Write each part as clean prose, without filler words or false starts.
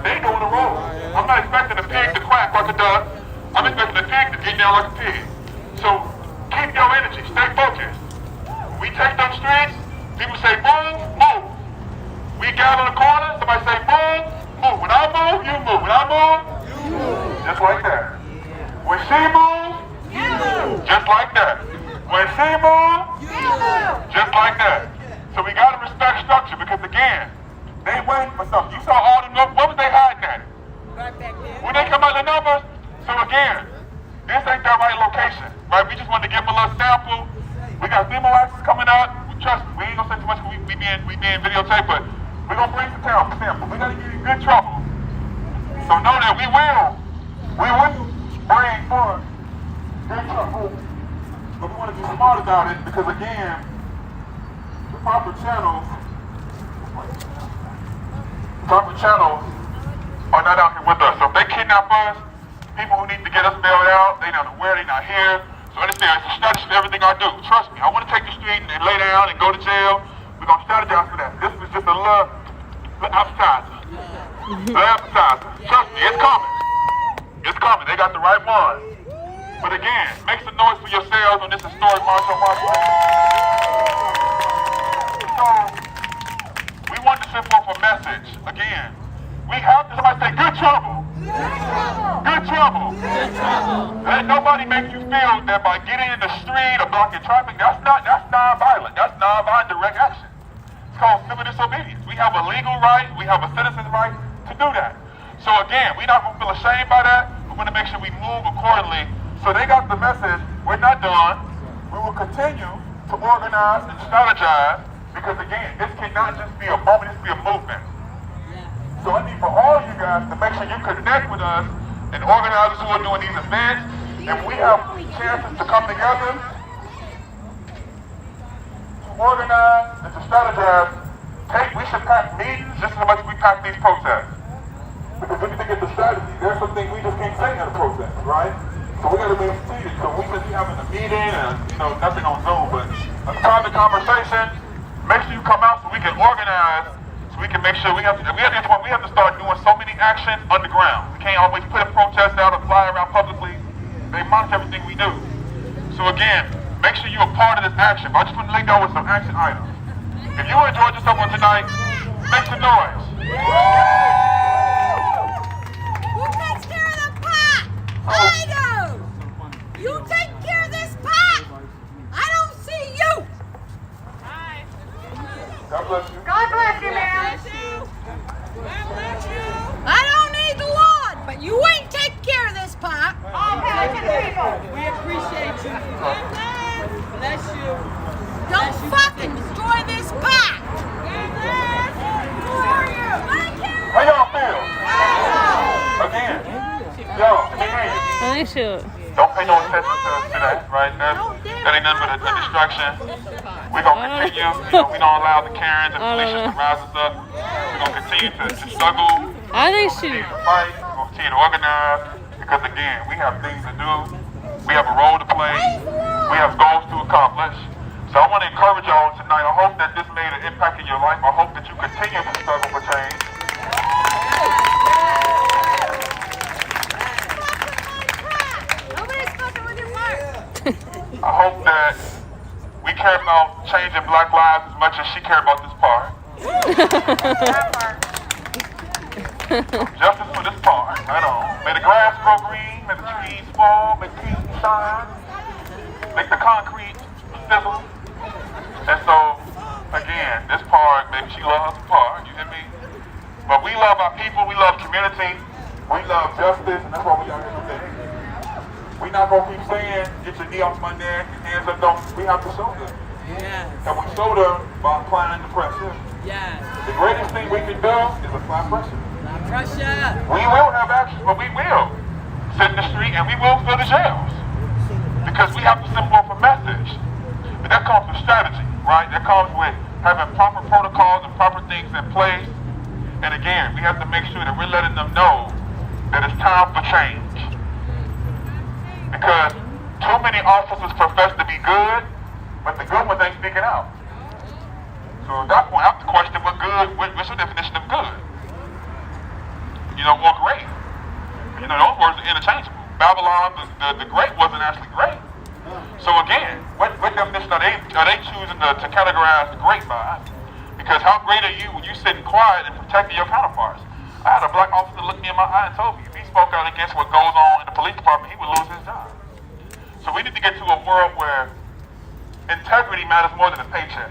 they go in a row. I'm not expecting a pig to quack like a duck. I'm expecting a pig to get down like a pig. So keep your energy, stay focused. When we take them streets, people say move, move. We gather in the corner, somebody say move, move. When I move, you move. When I move, you move. Just like that. When she moves, you move. Just like that. When she moves, you move. Just like that. So we gotta respect structure because again, they waiting for something. You saw all them numbers, what was they hiding at it? Right back there. When they come out the numbers, so again, this ain't that right location, right? We just wanted to give them a little sample. We got Venmo access coming up. Trust me, we ain't gonna say too much because we being videotaped, but we're gonna bring some town for sample. We gotta get in good trouble. So know that we will bring forth good trouble. But we wanna be smart about it because again, the proper channels are not out here with us. So if they kidnap us, people who need to get us bailed out, they not aware, they not here. So understand, it's a strategy for everything I do. Trust me, I want to take the street and lay down and go to jail. We're going to strategize for that. This was just a little appetizer. Trust me, it's coming. It's coming. They got the right one. But again, make some noise for yourselves on this historic march on March 8th. So, we want to send forth a message. Again, we have to, somebody say, good trouble. Good trouble. Good trouble. Let nobody make you feel that by getting in the street or blocking traffic, that's non-violent. That's non-violent direct action. It's called civil disobedience. We have a legal right, we have a citizen's right to do that. So again, we're not going to feel ashamed by that. We want to make sure we move accordingly. So they got the message, we're not done. We will continue to organize and strategize because again, this cannot just be a moment, this be a movement. So I need for all you guys to make sure you connect with us and organizers who are doing these events. And we have chances to come together, to organize and to strategize. We should pack meetings just as much as we pack these protests. Because when you think of the strategy, there's something we just can't say at a protest, right? So we gotta be strategic. So we could be having a meeting and nothing on Zoom, but a private conversation. Make sure you come out so we can organize. We can make sure we have to start doing so many actions underground. We can't always put a protest out or fly around publicly. They monitor everything we do. So again, make sure you're a part of this action. But I just want to lay down with some action items. If you enjoyed yourself on tonight, make some noise. Who takes care of the pot? I do. You take care of this pot. I don't see you. Hi. God bless you. God bless you, man. I don't need the Lord, but you ain't take care of this pot. We appreciate you. Bless you. Don't fucking destroy this pot. Who are you? How y'all feel? Again, y'all, I should. don't pay no attention to that, right? That ain't nothing but a distraction. We're going to continue. We don't allow the Karens and Felicias to rise us up. We're going to continue to struggle. I think Continue to fight. We're going to continue to organize. Because again, we have things to do. We have a role to play. We have goals to accomplish. So I want to encourage y'all tonight. I hope that this made an impact in your life. I hope that you continue to struggle for change. Nobody's fucking with your part. I hope that we care about changing black lives as much as she cared about this part. Justice for this part, right on. May the grass grow green, may the trees fall, may the trees shine, make the concrete sizzle. And so, again, this part, maybe she loves the part, you hear me? But we love our people, we love community, we love justice, and that's why we are here today. We're not going to keep saying, get your knee off my neck, your hands up, don't. We have to show them. Yes. And we show them by applying the pressure. Yes. The greatest thing we can do is apply pressure. Pressure. We will have action, but we will sit in the street and we will fill the jails. Because we have to send forth a message. But that comes with strategy, right? That comes with having proper protocols and proper things in place. And again, we have to make sure that we're letting them know that it's time for change. Because too many officers profess to be good, but the good ones ain't speaking out. So at that point, I have to question what's your definition of good? or great. Those words are interchangeable. Babylon, the great wasn't actually great. So again, what definition are they choosing to categorize the great by? Because how great are you when you sitting quiet and protecting your counterparts? I had a black officer look me in my eye and told me if he spoke out against what goes on in the police department, he would lose his job. So we need to get to a world where integrity matters more than a paycheck.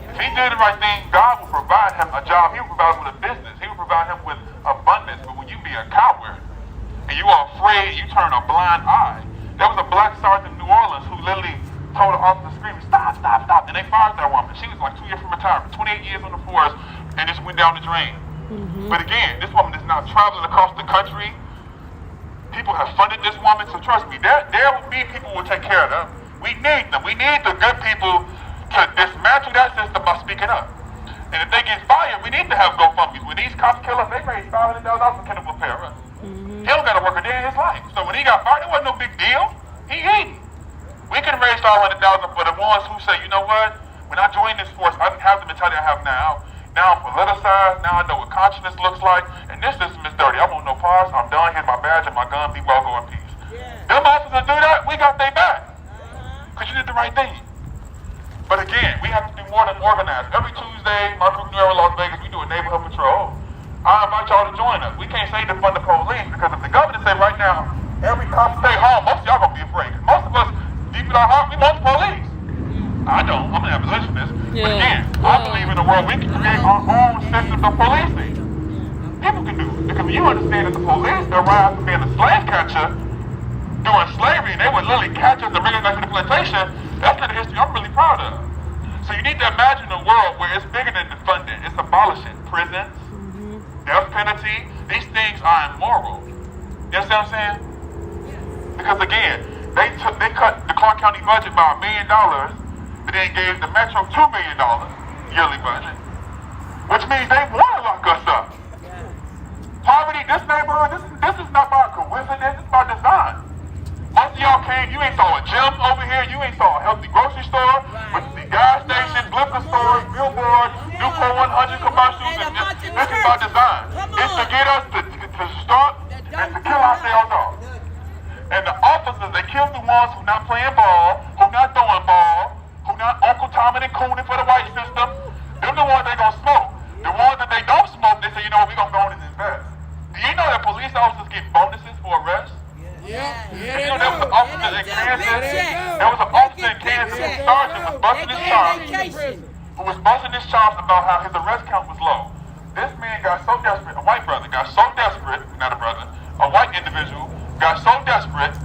If he did the right thing, God will provide him a job. He will provide him with a business. He will provide him with abundance. But when you be a coward and you are afraid, you turn a blind eye. There was a black sergeant in New Orleans who literally told the officer screaming, "Stop, stop, stop." And they fired that woman. She was like 2 years from retirement, 28 years on the force, and just went down the drain. But again, this woman is now traveling across the country. People have funded this woman, so trust me, there will be people who will take care of them. We need them. We need the good people to dismantle that system by speaking up. And if they get fired, we need to have GoFundMes. When these cops kill us, they raise $500,000 for Kendall repair us. He don't got to work a day in his life. So when he got fired, it wasn't no big deal. He eating. We can raise $500,000 for the ones who say, you know what? When I joined this force, I didn't have the mentality I have now. Now I'm politicized. Now I know what consciousness looks like. And this system is dirty. I want no parts. I'm done. Here's my badge and my gun. Be well, go in peace. Them officers do that, we got their back. Because you did the right thing. But again, we have to do more than organize. Every Tuesday, my group New York, Las Vegas, we do a neighborhood patrol. I invite y'all to join us. We can't say defund the police because if the governor say right now, every cop stay home, most of y'all gonna be afraid. Most of us, deep in our heart, we want the police. I don't. I'm an abolitionist. But again, I believe in a world we can create our own system of policing. People can do it. Because you understand that the police arrived from being a slave catcher during slavery, and they would literally catch us and bring us back to the plantation. That's not a history I'm really proud of. So you need to imagine a world where it's bigger than defunding. It's abolishing prisons, death penalty. These things are immoral. You understand what I'm saying? Because again, they cut the Clark County budget by $1 million, but then gave the Metro $2 million yearly budget, which means they want to lock us up. Poverty, this neighborhood, this is not by coincidence, it's by design. Most of y'all came, you ain't saw a gym over here, you ain't saw a healthy grocery store, but you see gas stations, liquor stores, billboards, Newport 100 commercials, and this is by design. It's to get us to start and to kill ourselves off. And the officers, they kill the ones who not playing ball, who not throwing ball, who not Uncle Tommy and cooning for the white system. They're the ones they gonna smoke. The ones that they don't smoke, they say, you know what, we gonna go in and invest. Do you know that police officers get bonuses for arrests? You know, there was an officer in Kansas. There was an officer in Kansas whose sergeant was busting his chops about how his arrest count was low. This man got so desperate, a white brother got so desperate, not a brother, a white individual got so desperate,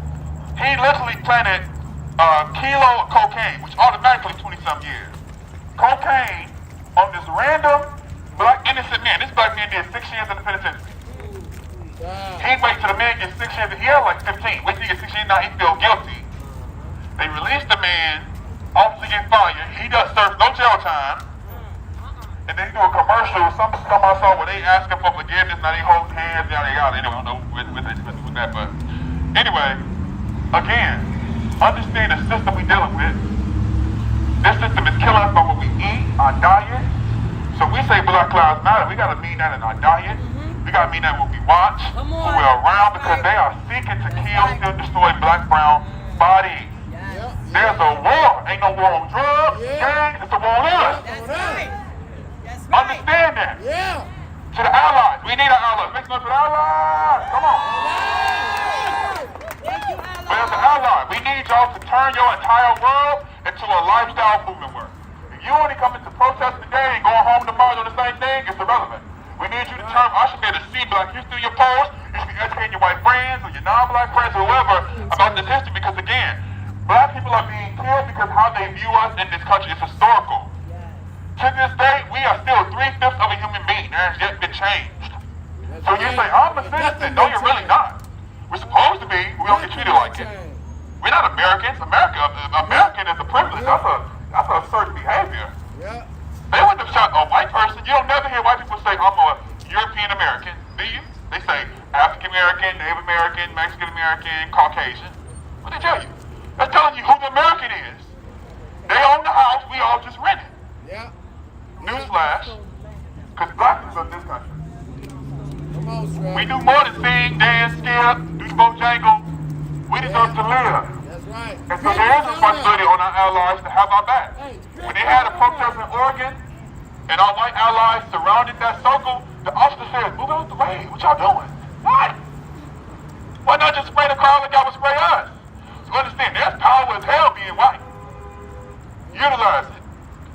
he literally planted a kilo of cocaine, which automatically 20-some years. Cocaine on this random black innocent man. This black man did 6 years in the penitentiary. He wait till the man gets 6 years, he had like 15. Wait till he gets 6 years, now he feels guilty. They release the man, officer get fired, he does serve no jail time, and they do a commercial, some I saw where they ask him for forgiveness, now they hold hands, yada yada. Anyway, I don't know with that, but anyway, again, understand the system we dealing with. This system is killing us by what we eat, our diet. So we say Black Lives Matter, we gotta mean that in our diet. We gotta mean that when we watch, when we're around, because they are seeking to kill, still destroy black, brown bodies. There's a war. Ain't no war on drugs, gangs, it's a war on us. Understand that. To the allies, we need our allies. Make some noise for the allies. Come on. Where's the ally? We need y'all to turn your entire world into a lifestyle movement work. If you only coming to protest today and going home tomorrow doing the same thing, it's irrelevant. We need you to turn, I should be able to see black history in your posts. You should be educating your white friends or your non-black friends or whoever about this history, because again, black people are being killed because how they view us in this country is historical. To this day, we are still 3/5 of a human being. There has yet been changed. So you say, I'm a citizen. No, you're really not. We're supposed to be, we don't get treated like it. We're not Americans. American is a privilege. That's a certain behavior. They wouldn't have shot a white person. You don't never hear white people say, I'm a European American, do you? They say African American, Native American, Mexican American, Caucasian. What they tell you? They're telling you who the American is. They own the house, we all just rent it. Newsflash, because black people in this country. We do more than sing, dance, skip, do the Bojangle. We deserve to live. That's right. And so there is a responsibility on our allies to have our back. When they had a protest in Oregon, and our white allies surrounded that circle, the officer said, move out the way. What y'all doing? What? Why not just spray the crowd like y'all would spray us? So understand, there's power as hell being white. Utilize it.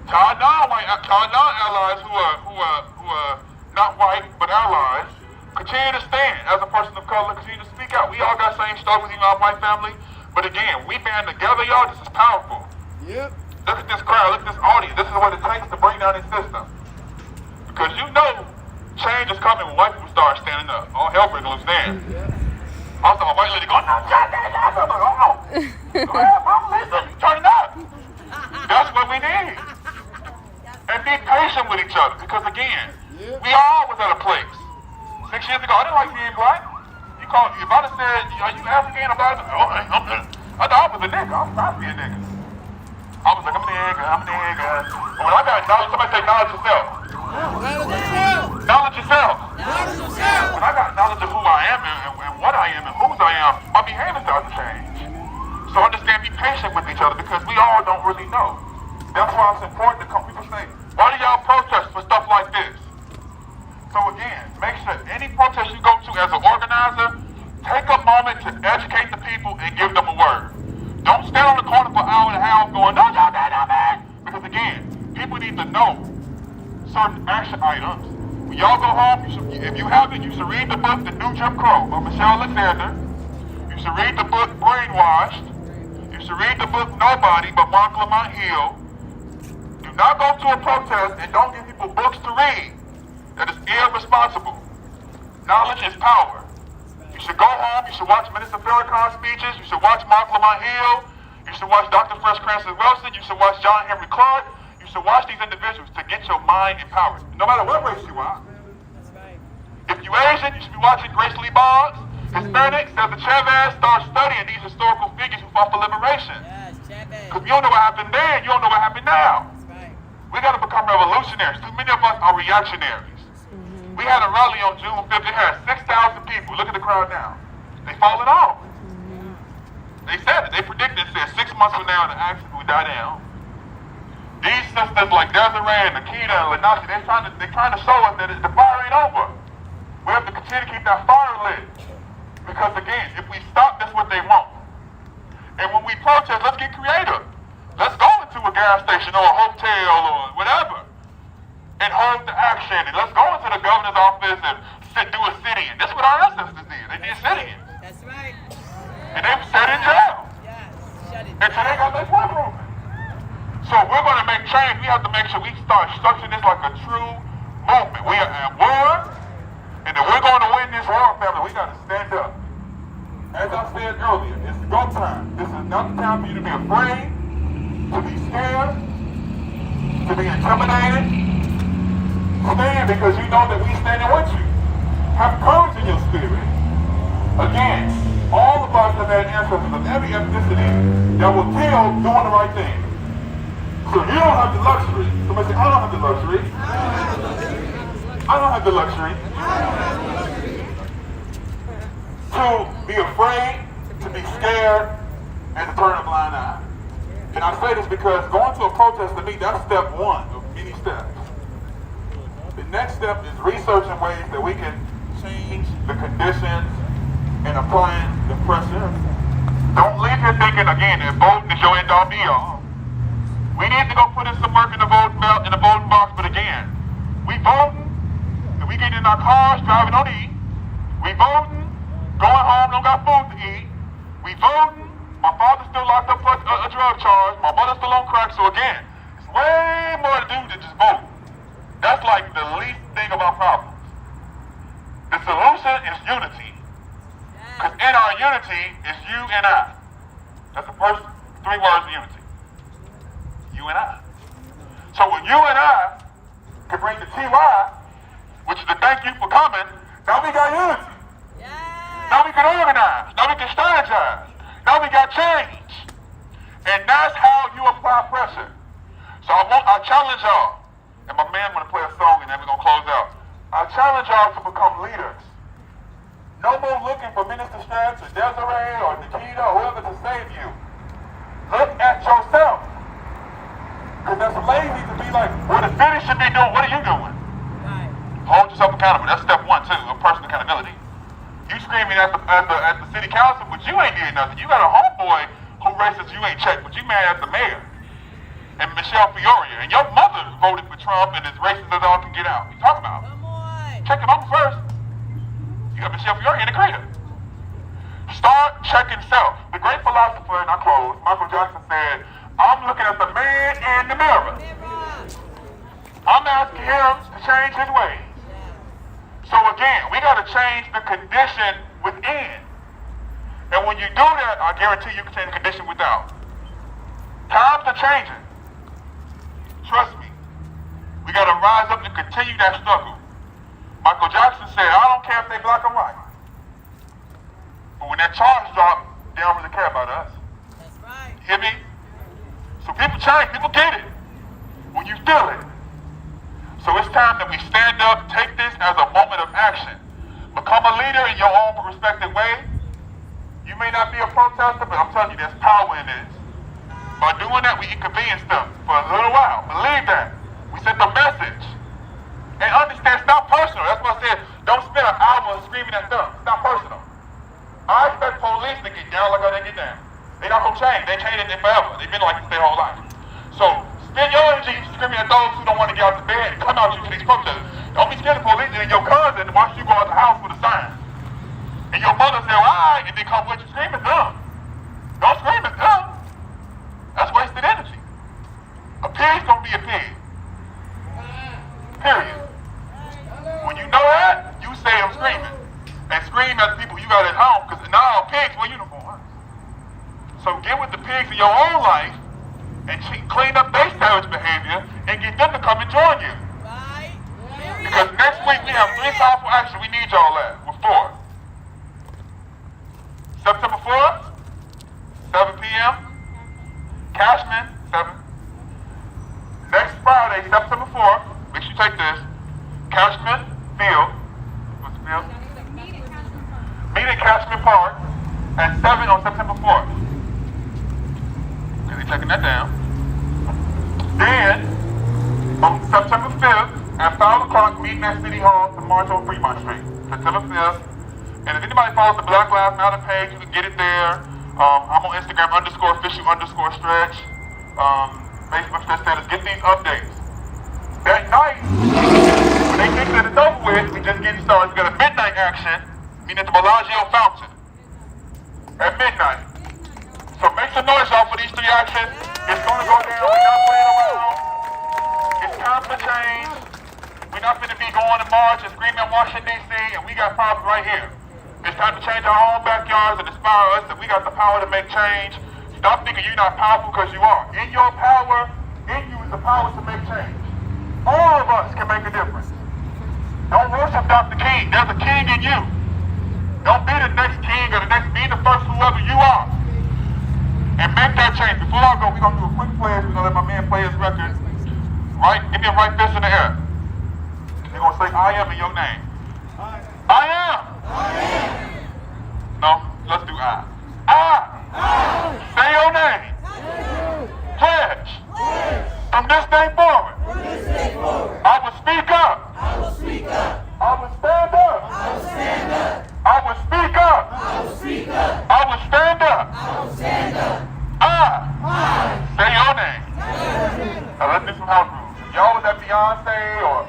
To our non-allies who are not white but allies, continue to stand as a person of color, continue to speak out. We all got same struggles in our white family, but again, we band together, y'all. This is powerful. Yep. Look at this crowd, look at this audience. This is what it takes to bring down this system. Because you know change is coming when white people start standing up. All hell breaking loose then. I saw a white lady going, no, shut that up. I'm like, oh, go ahead, mama, listen, turn it up. That's what we need. And be patient with each other. Because again, we all was at a place. 6 years ago, I didn't like being black. You called, if I'd have said, are you African or black? Oh, I thought I was a nigga. I'm proud to be a nigga. I was like, I'm a nigga. But when I got knowledge, somebody say knowledge yourself. Knowledge yourself. When I got knowledge of who I am and what I am and whose I am, my behavior started to change. So understand, be patient with each other because we all don't really know. That's why it's important to come. People say, why do y'all protest for stuff like this? So again, make sure any protest you go to as an organizer, take a moment to educate the people and give them a word. Don't stand on the corner for an hour and a half going, no, y'all did not, man. Because again, people need to know certain action items. When y'all go home, if you haven't, you should read the book, The New Jim Crow by Michelle Alexander. You should read the book, Brainwashed. You should read the book, Nobody by Mark Lamont Hill. Do not go to a protest and don't give people books to read. That is irresponsible. Knowledge is power. You should go home, you should watch Minister Farrakhan's speeches, you should watch Mark Lamont Hill, you should watch Dr. Fresh Francis Wilson, you should watch John Henry Clark, you should watch these individuals to get your mind empowered. No matter what race you are. If you're Asian, you should be watching Grace Lee Boggs. Hispanic, Cesar Chavez, start studying these historical figures who fought for liberation. Because you don't know what happened then, you don't know what happened now. We got to become revolutionaries. Too many of us are reactionaries. We had a rally on June 5th. It had 6,000 people. Look at the crowd now. They falling off. They said it. They predicted it. Said 6 months from now, the action will die down. These sisters like Desiree and Nikita and Lanashi, they're trying to show us that the fire ain't over. We have to continue to keep that fire lit. Because again, if we stop, that's what they want. And when we protest, let's get creative. Let's go into a gas station or a hotel or whatever. And hold the action, and let's go into the governor's office and do a sit-in. That's what our ancestors did. They did sit-in. That's right. And they sat in jail. Yes. Shut it Until they down. got their point proven. So if we're going to make change, we have to make sure we start structuring this like a true movement. We are at war, and if we're going to win this war, family, we got to stand up. As I said earlier, it's go time. This is not the time for you to be afraid, to be scared, to be intimidated. Stand because you know that we standing with you. Have courage in your spirit. Again, all of us have had ancestors of every ethnicity that will kill doing the right thing. So you don't have the luxury. Somebody say, I don't have the luxury. I don't have the luxury. To be afraid, to be scared, and to turn a blind eye. And I say this because going to a protest to me, that's step one of many steps. The next step is researching ways that we can change the conditions and applying the pressure. Don't leave here thinking, again, that voting is your end-all be-all. We need to go put in some work in the voting box, but again, we voting, and we getting in our cars, driving on E. We voting, going home, don't got food to eat. We voting, my father's still locked up for a drug charge, my mother's still on crack, so again, it's way more to do than just vote. That's like the least thing of our problems. The solution is unity. Because in our unity is you and I. That's the first 3 words of unity. You and I. So when you and I can bring the TY, which is to thank you for coming, now we got unity. Now we can organize. Now we can strategize. Now we got change. And that's how you apply pressure. So I challenge y'all. And my man want to play a song and then we're going to close out. I challenge y'all to become leaders. No more looking for Minister Stretch or Desiree or Nikita or whoever to save you. Look at yourself. Because that's lazy to be like, well, the city should be doing, what are you doing? Right. Hold yourself accountable. That's step one, too, of personal accountability. You screaming at the city council, but you ain't did nothing. You got a homeboy who racist you ain't checked, but you mad at the mayor and Michelle Fioria, and your mother voted for Trump and is racist as all can get out. What you talking about? Come on. Check the number first. You got Michelle Fioria in the creator. Start checking self. The great philosopher, and I close, Michael Jackson said, I'm looking at the man in the mirror. I'm asking him to change his ways. So again, we got to change the condition within. And when you do that, I guarantee you can change the condition without. Times are changing. Trust me. We got to rise up and continue that struggle. Michael Jackson said, I don't care if they black or white. But when that charge dropped, they don't really care about us. That's right. You hear me? So people change, people get it. When you feel it. So it's time that we stand up, take this as a moment of action. Become a leader in your own respective way. You may not be a protester, but I'm telling you, there's power in this. By doing that, we inconvenience them for a little while. Believe that. We sent the message. And understand, it's not personal. That's why I said, don't spend an hour screaming at them. It's not personal. I expect police to get down like how they get down. They're not going to change. They changed it forever. They've been like this their whole life. So, spend your energy screaming at those who don't want to get out of bed and come out to these protesters. Don't be scared of police and your cousin watch you go out the house with a sign. And your mother say, all right, and they come with you, scream at them. Don't scream at them. That's wasted energy. A pig's going to be a pig. Period. When you know that, you say I'm screaming. And scream at the people you got at home, because now pigs wear uniforms. So get with the pigs in your own life and clean up their savage behavior and get them to come and join you. Right. Because next week we have 3 powerful actions we need y'all at. With 4. September 4th, 7 p.m. Cashman, 7. Next Friday, September 4th, make sure you take this. Cashman Field. What's the field? Meet at Cashman Park at 7 on September 4th. Okay, they're taking that down. Then, on September 5th, at 5 o'clock, meeting at City Hall to march on Fremont Street. September 5th. And if anybody follows the Black Lives Matter page, you can get it there. I'm on Instagram _official_stretch. Facebook Stretch status. Get these updates. That night, when they think that it's over with, we just getting started. We got a midnight action, meeting at the Bellagio Fountain. At midnight. So make some noise, y'all, for these 3 actions. It's going to go down. We're not playing around. It's time for change. We're not going to be going to march and screaming at Washington, D.C., and we got problems right here. It's time to change our own backyards and inspire us that we got the power to make change. Stop thinking you're not powerful because you are. In your power, in you is the power to make change. All of us can make a difference. Don't worship Dr. King. There's a king in you. Don't be the next king or the next, be the first whoever you are. And make that change. Before I go, we're going to do a quick pledge. We're going to let my man play his record. Right? Give me a right fist in the air. You're going to say, I am in your name. I am. No, let's do I. Say your name. Pledge. From this day forward. I will speak up. I will stand up. I will speak up. I will stand up. I say your name. Now let's do some house rules. If y'all was at Beyonce or